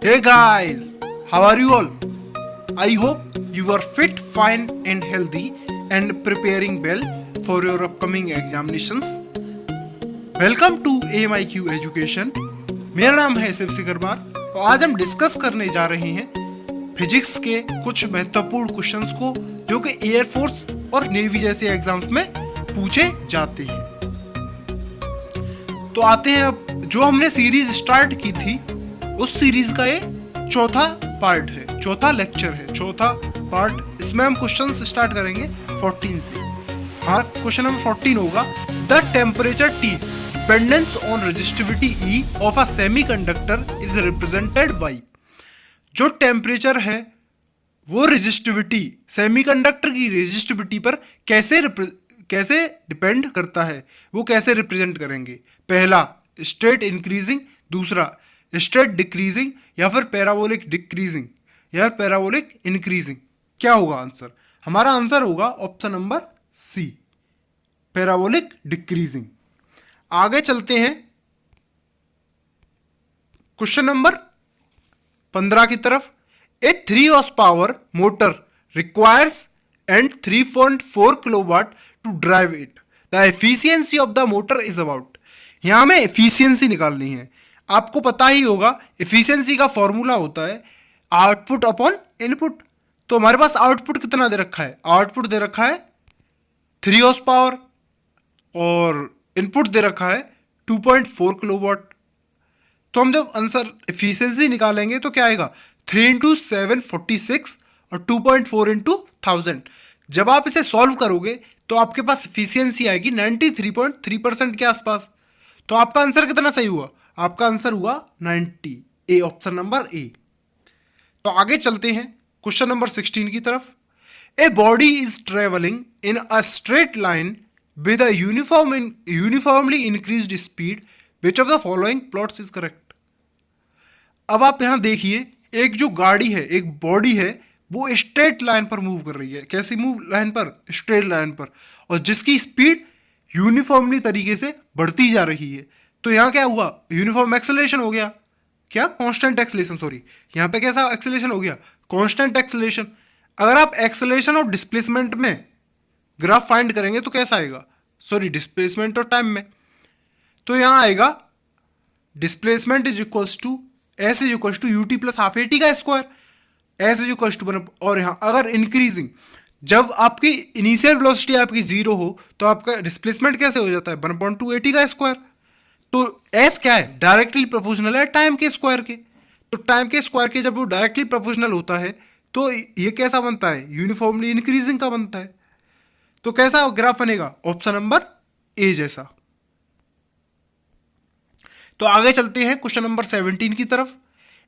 Hey guys, how are you all? I hope you are fit, fine and healthy and preparing well for your upcoming examinations. Welcome to AMIQ Education. मेरा नाम है शिव सिकरबार और आज हम discuss करने जा रहे हैं फिजिक्स के कुछ महत्वपूर्ण क्वेश्चंस को जो कि एयरफोर्स और नेवी जैसे एग्जाम्स में पूछे जाते हैं। तो आते हैं अब जो हमने सीरीज स्टार्ट की थी उस सीरीज का ये चौथा पार्ट है, चौथा लेक्चर है, चौथा पार्ट। इसमें हम क्वेश्चन स्टार्ट करेंगे 14 से। हाँ, क्वेश्चन नंबर 14 होगा the temperature T dependence on resistivity E of a semiconductor is represented by. जो टेम्परेचर है वो रेजिस्टिविटी, सेमीकंडक्टर की रेजिस्टिविटी पर कैसे डिपेंड करता है, वो कैसे रिप्रेजेंट करेंगे। पहला स्ट्रेट इंक्रीजिंग, दूसरा स्ट्रेट डिक्रीजिंग या फिर पैराबोलिक डिक्रीजिंग या पैराबोलिक इंक्रीजिंग। क्या होगा आंसर? हमारा आंसर होगा option number C, parabolic decreasing. आगे चलते हैं क्वेश्चन नंबर 15 की तरफ। A 3 horse power motor requires and 3.4 kilowatt to drive it. The efficiency of the motor is about. यहां हमें एफिशिएंसी निकालनी है। आपको पता ही होगा एफिशिएंसी का फॉर्मूला होता है आउटपुट अपॉन इनपुट। तो हमारे पास आउटपुट कितना दे रखा है? आउटपुट दे रखा है 3 हॉर्स पावर और इनपुट दे रखा है 2.4 किलोवाट। तो हम जब आंसर एफिशिएंसी निकालेंगे तो क्या आएगा? 3 × 746 और 2.4 × 1000। जब आप इसे सॉल्व करोगे तो आपके पास एफिशिएंसी आएगी 93.3% के आसपास। तो आपका आंसर कितना सही हुआ? आपका आंसर हुआ 90, ए, ऑप्शन नंबर ए। तो आगे चलते हैं क्वेश्चन नंबर 16 की तरफ। A body is travelling in a straight line with a uniformly increased speed, which of the following plots is correct. अब आप यहां देखिए, एक जो गाड़ी है, एक बॉडी है, वो स्ट्रेट लाइन पर मूव कर रही है। कैसी मूव लाइन पर? स्ट्रेट लाइन पर, और जिसकी स्पीड यूनिफॉर्मली तरीके से बढ़ती जा रही है। तो यहाँ क्या हुआ? यूनिफॉर्म एक्सेलरेशन हो गया। क्या? कांस्टेंट एक्सेलरेशन, सॉरी, यहाँ पे कैसा एक्सेलरेशन हो गया? Constant acceleration. अगर आप एक्सेलरेशन और डिस्प्लेसमेंट में ग्राफ फाइंड करेंगे तो कैसा आएगा? सॉरी, डिस्प्लेसमेंट और टाइम में। तो यहाँ आएगा displacement is equals to S is equals to UT plus half AT का square, S is equals to 1। और यहाँ अगर इंक्रीजिंग, जब आपकी इनिशियल वेलोसिटी आपकी 0 हो तो आपका डिस्प्लेसमेंट कैसे हो जाता है? 1/2 एटी का स्क्वायर। तो एस क्या है? डायरेक्टली प्रोपोर्शनल है टाइम के स्क्वायर के। तो टाइम के स्क्वायर के जब वो डायरेक्टली प्रोपोर्शनल होता है तो ये कैसा बनता है? यूनिफॉर्मली इंक्रीजिंग का बनता है। तो कैसा ग्राफ बनेगा? ऑप्शन नंबर ए जैसा। तो आगे चलते हैं क्वेश्चन नंबर 17 की तरफ।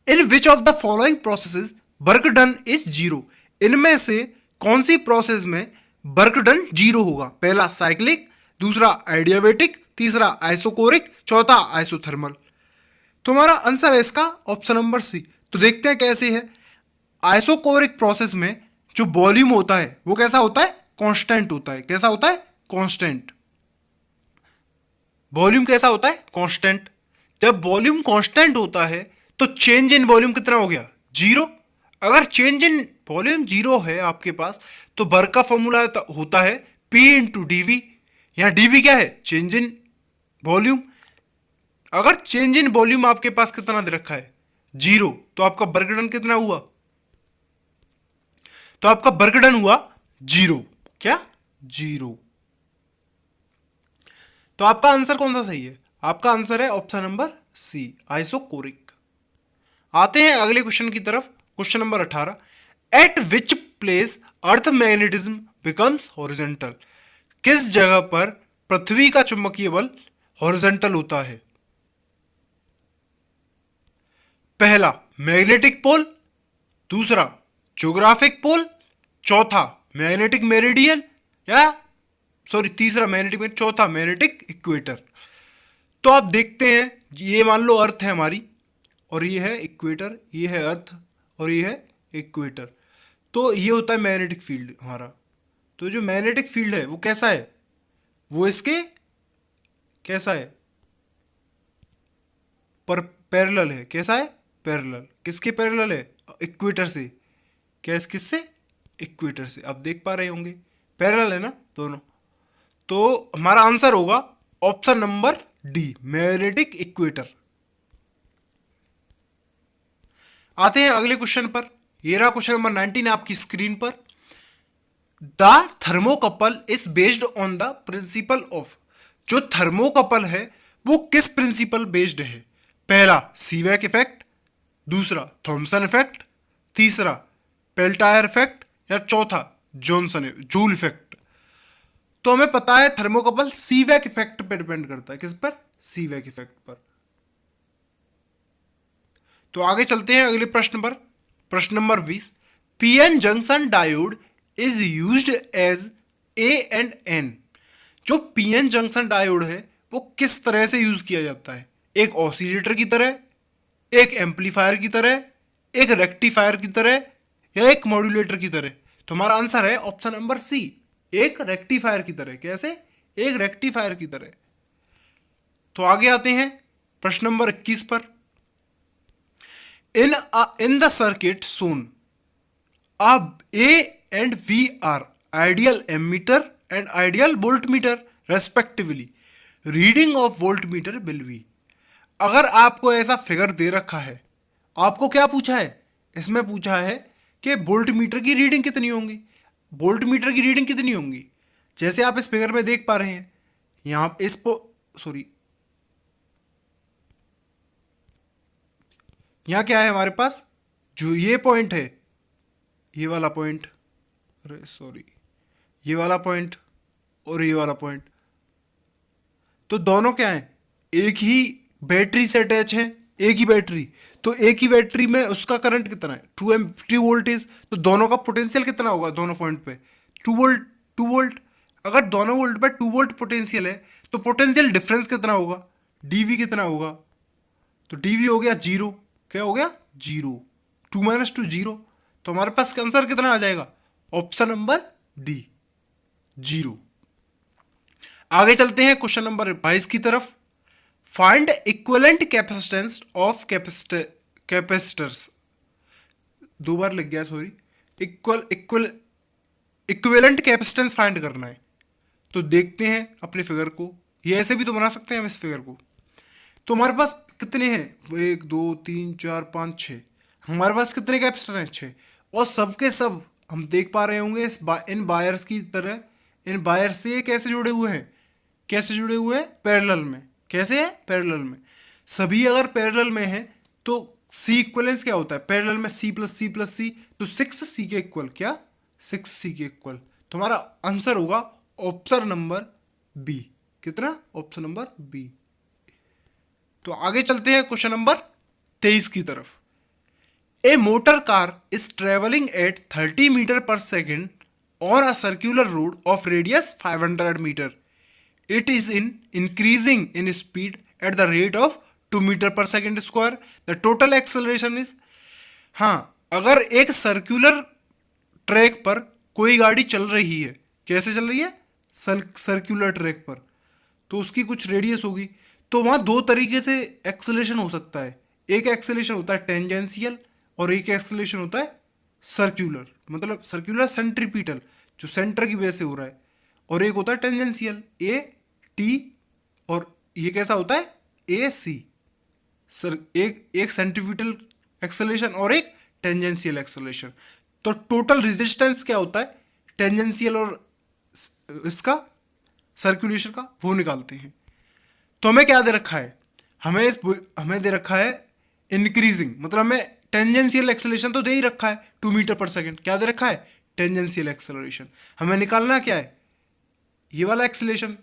In which of the following processes work done is 0। इनमें से कौन सी प्रोसेस में वर्क डन 0 होगा? पहला साइक्लिक, दूसरा एडियाबेटिक, तीसरा आइसोकोरिक, चौथा आइसोथर्मल। तो हमारा आंसर है इसका ऑप्शन नंबर सी। तो देखते हैं कैसे है। आइसोकोरिक प्रोसेस में जो वॉल्यूम होता है वो कैसा होता है? कांस्टेंट होता है। कैसा होता है? कांस्टेंट। वॉल्यूम कैसा होता है? कांस्टेंट। जब वॉल्यूम कांस्टेंट होता है तो चेंज इन वॉल्यूम कितना हो गया? 0। अगर चेंज इन वॉल्यूम 0 है आपके पास तो वर्क का फॉर्मूला होता है P × dV। यहाँ dV क्या है? Change in volume. अगर चेंज इन वॉल्यूम आपके पास कितना दे रखा है? 0, तो आपका वर्क डन कितना हुआ? तो आपका वर्क डन हुआ 0। क्या? 0। तो आपका आंसर कौन सा सही है? आपका आंसर है ऑप्शन नंबर सी, आइसोकोरिक। आते हैं अगले क्वेश्चन की तरफ। Question number 18। Eight which place earth magnetism becomes horizontal. किस जगह पर पृथ्वी का चुंबकीय बल हॉरिजॉन्टल होता है? पहला मैग्नेटिक पोल, दूसरा ज्योग्राफिक पोल, चौथा मैग्नेटिक मेरिडियन तीसरा मैग्नेटिक, चौथा मैग्नेटिक इक्वेटर। तो आप देखते हैं, ये मान लो अर्थ है हमारी और ये है इक्वेटर, ये है अर्थ और ये है इक्वेटर। तो ये होता है मैग्नेटिक फील्ड हमारा। तो जो मैग्नेटिक फील्ड है वो कैसा है? वो इसके कैसा है? पर पैरेलल है। कैसा है? पैरेलल। किसके पैरेलल है? इक्वेटर से। किससे? इक्वेटर से। आप देख पा रहे होंगे पैरेलल है ना दोनों। तो हमारा आंसर होगा option number D, magnetic equator. आते हैं अगले क्वेश्चन पर। ये रहा क्वेश्चन नंबर 19 आपकी स्क्रीन पर। The thermocouple is based on the principle of. जो थर्मोकपल है वो किस प्रिंसिपल बेस्ड है? पहला सीवैक इफेक्ट, दूसरा थॉमसन इफेक्ट, तीसरा पेल्टायर इफेक्ट, या चौथा जॉनसन जूल इफेक्ट। तो हमें पता है थर्मोकपल सीवैक इफेक्ट पर डिपेंड करता है। किस पर? सीवैक इफेक्ट पर। तो आगे चलते हैं अगले प्रश्न पर। प्रश्न number 20। PN junction diode is used as a and N. जो पीएन जंक्शन डायोड है वो किस तरह से यूज किया जाता है? एक ऑसिलेटर की तरह, एक एम्पलीफायर की तरह, एक रेक्टिफायर की तरह, या एक मॉड्यूलेटर की तरह। तो हमारा आंसर है ऑप्शन नंबर सी, एक रेक्टिफायर की तरह। कैसे? एक रेक्टिफायर की तरह। तो आगे आते हैं प्रश्न नंबर 21 पर। In the circuit shown, A and V are ideal ammeter and ideal voltmeter respectively. Reading of voltmeter will be। अगर आपको ऐसा फिगर दे रखा है, आपको क्या पूछा है? इसमें पूछा है कि वोल्टमीटर की रीडिंग कितनी होंगी। वोल्टमीटर की रीडिंग कितनी होंगी? जैसे आप इस फिगर में देख पा रहे हैं, यहाँ यहाँ क्या है हमारे पास? जो ये पॉइंट है, ये वाला पॉइंट, ये वाला पॉइंट और ये वाला पॉइंट, तो दोनों क्या है? एक ही बैटरी से अटैच है, एक ही बैटरी। तो एक ही बैटरी में उसका करंट कितना है? 2 वोल्टेज। तो दोनों का पोटेंशियल कितना होगा दोनों पॉइंट पे? 2 वोल्ट। अगर दोनों वोल्ट पे 2 वोल्ट पोटेंशियल है तो पोटेंशियल डिफरेंस कितना होगा? डीवी कितना होगा? तो डीवी हो गया 0। क्या हो गया? 0। 2 - 2 0। तो हमारे पास आंसर कितना आ जाएगा? Option number D, 0। आगे चलते हैं क्वेश्चन नंबर 22 की तरफ। Find equivalent capacitance of capacitors. 2 बार लग गया, सॉरी। इक्विवेलेंट कैपेसिटेंस फाइंड करना है। तो देखते हैं अपने फिगर को। ये ऐसे भी तो बना सकते हैं हम इस फिगर को। तो हमारे पास कितने हैं? 1 2 3 4 5 6। हमारे पास कितने कैपेसिटर हैं? 6। और सबके सब हम देख पा रहे होंगे इन वायर्स की तरह। इन वायर से कैसे जुड़े हुए हैं? कैसे जुड़े हुए हैं? पैरेलल में। कैसे है? पैरेलल में। सभी अगर पैरेलल में है तो सी इक्वलेंस क्या होता है? पैरेलल में C + C + C, तो 6C के इक्वल। क्या? 6C के इक्वल। तो हमारा आंसर होगा ऑप्शन नंबर बी। कितना? Option number B. तो आगे चलते हैं क्वेश्चन नंबर 23 की तरफ। A motor car is travelling at 30 metre per second on a circular road of radius 500 metre. It is increasing in speed at the rate of 2 metre per second square. The total acceleration is. हाँ, अगर एक circular track पर कोई गाड़ी चल रही है, कैसे चल रही है? सर्कुलर ट्रैक पर, तो उसकी कुछ रेडियस होगी। तो वहाँ 2 तरीके से एक्सेलरेशन हो सकता है। एक एक्सेलरेशन होता है टेंजेंशियल और एक एक्सेलरेशन होता है सर्कुलर, मतलब सर्कुलर सेंट्रीपिटल, जो सेंटर की वजह से हो रहा है। और एक होता है टेंजेंशियल, ए टी, और ये कैसा होता है? ए सी। एक सेंट्रीपिटल एक्सेलरेशन और एक टेंजेंशियल एक्सेलरेशन। तो टोटल रेजिस्टेंस क्या होता है टेंजेंशियल और इसका सर्कुलेशन का, वो निकालते हैं। तो हमें क्या दे रखा है? हमें दे रखा है इंक्रीजिंग, मतलब हमें टेंजेंशियल एक्सेलरेशन तो दे ही रखा है 2 मीटर पर सेकेंड। क्या दे रखा है? Tangential acceleration. हमें निकालना क्या है? ये वाला एक्सेलरेशन।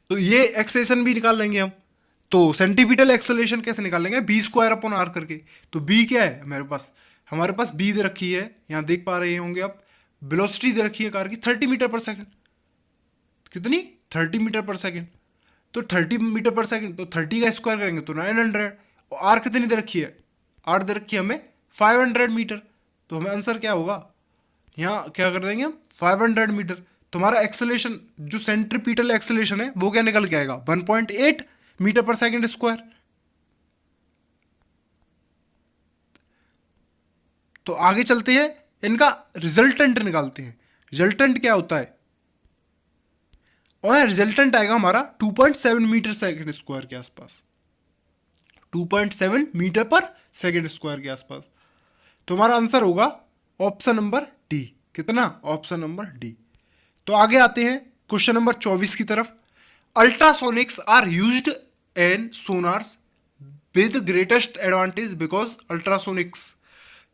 तो ये एक्सेलरेशन भी निकाल लेंगे हम। तो सेंटीपिटल एक्सेलरेशन कैसे निकालेंगे? b² करके। तो b क्या है हमारे पास b दे रखी है, यहाँ देख पा रहे होंगे आप। वेलोसिटी दे रखी है कार की 30 मीटर पर सेकेंड। कितनी? 30 मीटर पर सेकेंड। तो 30 मीटर पर सेकेंड, तो 30 का स्क्वायर करेंगे तो 900। और आर कितनी दे रखी है? आर दे रखी है हमें 500 मीटर। तो हमें आंसर क्या होगा? यहाँ क्या कर देंगे हम? 500 मीटर। तो हमारा एक्सेलरेशन, जो सेंट्रीपिटल एक्सेलरेशन है, वो क्या निकल के आएगा? 1.8 मीटर पर सेकेंड स्क्वायर। तो आगे चलते हैं, इनका रिजल्टेंट निकालते हैं। रिजल्टेंट क्या होता है, और रिजल्टेंट आएगा हमारा 2.7 मीटर सेकेंड स्क्वायर के आसपास, 2.7 मीटर पर सेकेंड स्क्वायर के आसपास। तो हमारा आंसर होगा ऑप्शन नंबर डी। कितना, ऑप्शन नंबर डी। तो आगे आते हैं क्वेश्चन नंबर 24 की तरफ। Ultrasonics are used in sonars with greatest advantage because ultrasonics,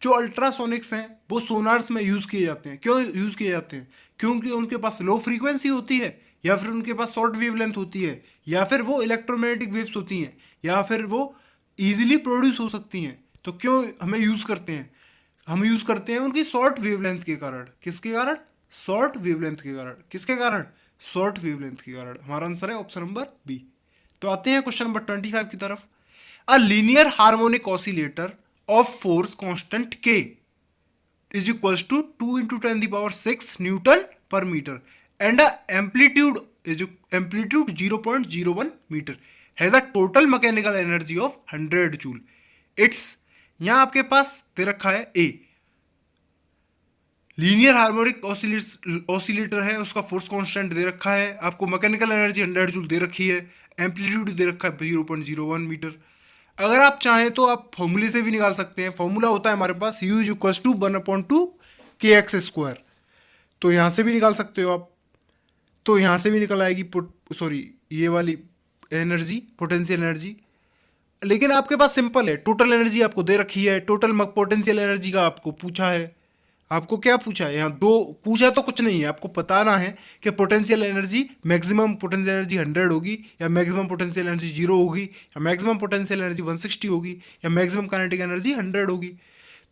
जो अल्ट्रासोनिक्स हैं वो सोनार्स में यूज किए जाते हैं। क्यों यूज किए जाते हैं, क्योंकि उनके पास लो फ्रीक्वेंसी होती है, या फिर उनके पास शॉर्ट वेवलेंथ होती है, या फिर वो इलेक्ट्रोमैग्नेटिक वेव्स होती हैं, या फिर वो इजीली प्रोड्यूस हो सकती हैं। तो क्यों हमें यूज करते हैं, हम यूज करते हैं उनकी शॉर्ट वेवलेंथ के कारण। किसके कारण, शॉर्ट वेवलेंथ के कारण। किसके कारण, शॉर्ट वेवलेंथ के कारण। हमारा आंसर है ऑप्शन नंबर बी। तो आते हैं क्वेश्चन नंबर 25 की तरफ। A linear harmonic oscillator of force constant K is equals to 2 × 10⁶ newton per metre and amplitude 0.01 metre has a total mechanical energy of 100 joule. It's, यहां आपके पास दे रखा है ए, लीनियर हार्मोनिक ऑसिलेटर है, उसका फोर्स कांस्टेंट दे रखा है, आपको मैकेनिकल एनर्जी 100 जूल दे रखी है, एम्पलीट्यूड दे रखा है 0.01 मीटर। अगर आप चाहें तो आप फॉर्मूले से भी निकाल सकते हैं। फॉर्मूला होता है हमारे पास U = 1/2 kx²। तो यहाँ से भी निकाल सकते हो आप। तो यहाँ से भी निकल आएगी ये वाली एनर्जी, पोटेंशियल एनर्जी। लेकिन आपके पास सिंपल है, टोटल एनर्जी आपको दे रखी है, टोटल पोटेंशियल एनर्जी का आपको पूछा है। आपको क्या पूछा है, यहाँ दो पूछा तो कुछ नहीं है, आपको बताना है कि potential energy, maximum potential energy 100 होगी, या मैक्सिमम पोटेंशियल एनर्जी 0 होगी, या मैक्सिमम पोटेंशियल एनर्जी 160 होगी, या मैक्सिमम काइनेटिक एनर्जी 100 होगी।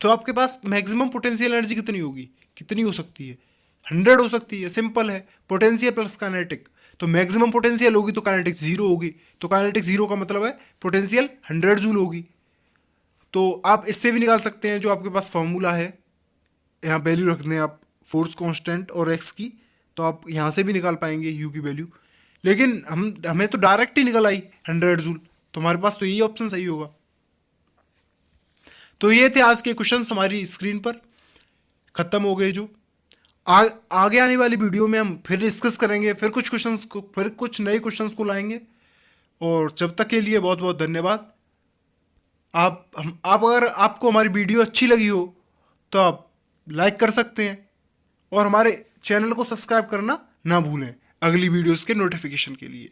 तो आपके पास मैक्सिमम पोटेंशियल एनर्जी कितनी होगी, कितनी हो सकती है, 100 हो सकती है। सिंपल है, पोटेंशियल प्लस काइनेटिक। तो मैक्सिमम पोटेंशियल होगी तो काइनेटिक 0 होगी, तो काइनेटिक 0 का मतलब है पोटेंशियल 100 जूल होगी। तो आप इससे भी निकाल सकते हैं, जो आपके पास फॉर्मूला है, यहाँ वैल्यू रख दें आप फोर्स कांस्टेंट और एक्स की, तो आप यहाँ से भी निकाल पाएंगे यू की वैल्यू। लेकिन हमें तो डायरेक्ट ही निकल आई 100 जूल, तो हमारे पास तो यही ऑप्शन सही होगा। तो ये थे आज के क्वेश्चंस हमारी स्क्रीन पर खत्म हो गए। जो आगे आने वाली वीडियो में हम फिर डिस्कस करेंगे, फिर कुछ नए क्वेश्चंस को लाएंगे। और जब तक के लिए बहुत बहुत धन्यवाद। आप अगर आपको हमारी वीडियो अच्छी लगी हो तो आप लाइक कर सकते हैं, और हमारे चैनल को सब्सक्राइब करना ना भूलें अगली वीडियोस के नोटिफिकेशन के लिए।